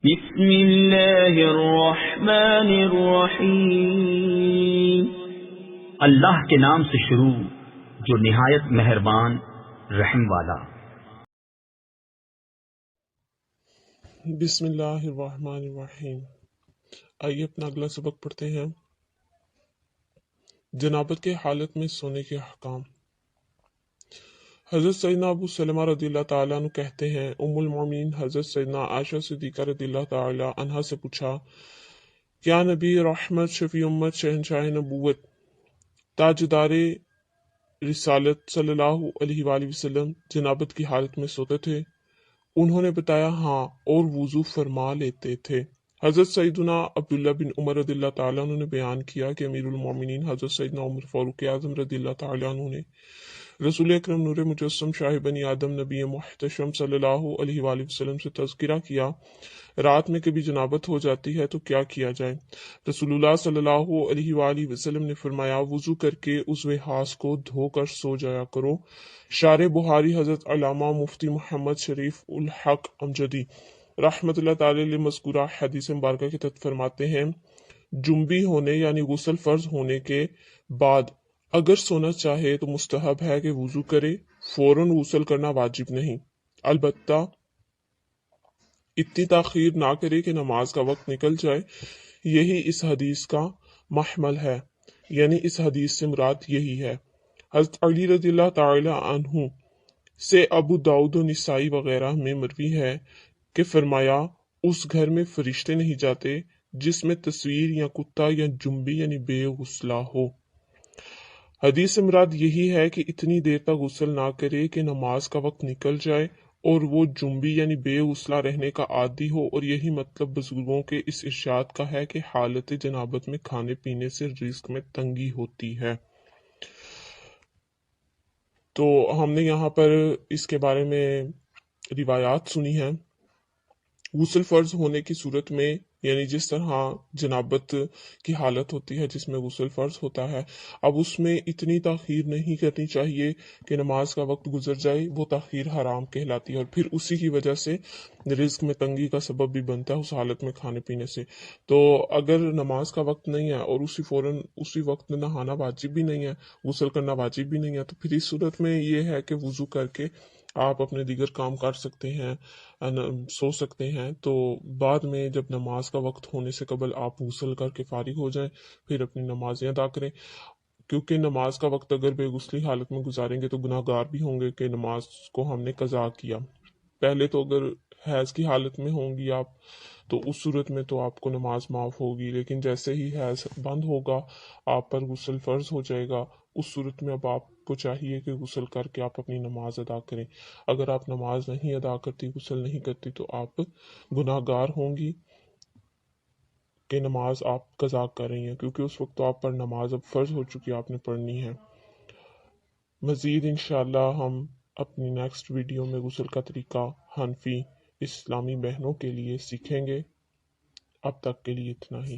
بسم اللہ الرحمن الرحیم۔ اللہ کے نام سے شروع جو نہایت مہربان رحم والا۔ بسم اللہ الرحمن الرحیم۔ آئیے اپنا اگلا سبق پڑھتے ہیں۔ جنابت کے حالت میں سونے کے احکام۔ حضرت سیدنا ابو سلمہ رضی اللہ تعالیٰ عنہ کہتے ہیں، ام المومنین حضرت سیدنا عائشہ صدیقہ رضی اللہ تعالیٰ عنہا سے پوچھا، کیا نبی رحمت، شفیع امت، شہنشاہ نبوت، تاجدار رسالت صلی اللہ علیہ وآلہ وسلم جنابت کی حالت میں سوتے تھے؟ انہوں نے بتایا ہاں، اور وضو فرما لیتے تھے۔ حضرت سیدنا عبداللہ بن عمر رضی اللہ تعالیٰ عنہ نے بیان کیا کہ امیر المومنین حضرت سیدنا عمر فاروق اعظم رضی اللہ تعالیٰ عنہ نے رسول اکرم نور مجسم شاہ بنی آدم نبی محتشم صلی اللہ علیہ وآلہ وسلم سے تذکرہ کیا، رات میں کبھی جنابت ہو جاتی ہے تو کیا کیا جائے؟ رسول اللہ صلی اللہ علیہ وآلہ وسلم نے فرمایا، وضو کر کے عضو خاص کو دھو کر سو جایا کرو۔ شارح بخاری حضرت علامہ مفتی محمد شریف الحق امجدی رحمۃ اللہ تعالی علیہ مذکورہ حدیث مبارکہ کے تحت فرماتے ہیں، جنبی ہونے یعنی غسل فرض ہونے کے بعد اگر سونا چاہے تو مستحب ہے کہ وضو کرے، فوراً غسل کرنا واجب نہیں، البتہ اتنی تاخیر نہ کرے کہ نماز کا وقت نکل جائے۔ یہی اس حدیث کا محمل ہے، یعنی اس حدیث سے مراد یہی ہے۔ حضرت علی رضی اللہ تعالی عنہ سے ابو داؤد و نسائی وغیرہ میں مروی ہے کہ فرمایا، اس گھر میں فرشتے نہیں جاتے جس میں تصویر یا کتا یا جنبی یعنی بے غسلہ ہو۔ حدیث سے مراد یہی ہے کہ اتنی دیر تک غسل نہ کرے کہ نماز کا وقت نکل جائے اور وہ جنبی یعنی بے غسلہ رہنے کا عادی ہو، اور یہی مطلب بزرگوں کے اس ارشاد کا ہے کہ حالت جنابت میں کھانے پینے سے رزق میں تنگی ہوتی ہے۔ تو ہم نے یہاں پر اس کے بارے میں روایات سنی ہیں۔ غسل فرض ہونے کی صورت میں یعنی جس طرح جنابت کی حالت ہوتی ہے جس میں غسل فرض ہوتا ہے، اب اس میں اتنی تاخیر نہیں کرنی چاہیے کہ نماز کا وقت گزر جائے، وہ تاخیر حرام کہلاتی ہے، اور پھر اسی کی وجہ سے رزق میں تنگی کا سبب بھی بنتا ہے اس حالت میں کھانے پینے سے۔ تو اگر نماز کا وقت نہیں ہے اور اسی وقت نہانا واجب بھی نہیں ہے، غسل کرنا واجب بھی نہیں ہے، تو پھر اس صورت میں یہ ہے کہ وضو کر کے آپ اپنے دیگر کام کر سکتے ہیں، سو سکتے ہیں۔ تو بعد میں جب نماز کا وقت ہونے سے قبل آپ غسل کر کے فارغ ہو جائیں، پھر اپنی نمازیں ادا کریں، کیونکہ نماز کا وقت اگر بے غسلی حالت میں گزاریں گے تو گناہ گار بھی ہوں گے کہ نماز کو ہم نے قضا کیا۔ پہلے تو اگر حیض کی حالت میں ہوں گی آپ تو اس صورت میں تو آپ کو نماز معاف ہوگی، لیکن جیسے ہی حیض بند ہوگا آپ پر غسل فرض ہو جائے گا، اس صورت میں اب آپ کو چاہیے کہ غسل کر کے آپ اپنی نماز ادا کریں۔ اگر آپ نماز نہیں ادا کرتی، غسل نہیں کرتی، تو آپ گناہ گار ہوں گی کہ نماز آپ قضا کر رہی ہیں، کیونکہ اس وقت تو آپ پر نماز اب فرض ہو چکی، آپ نے پڑھنی ہے۔ مزید انشاءاللہ ہم اپنی نیکسٹ ویڈیو میں غسل کا طریقہ حنفی اسلامی بہنوں کے لیے سیکھیں گے۔ اب تک کے لیے اتنا ہی۔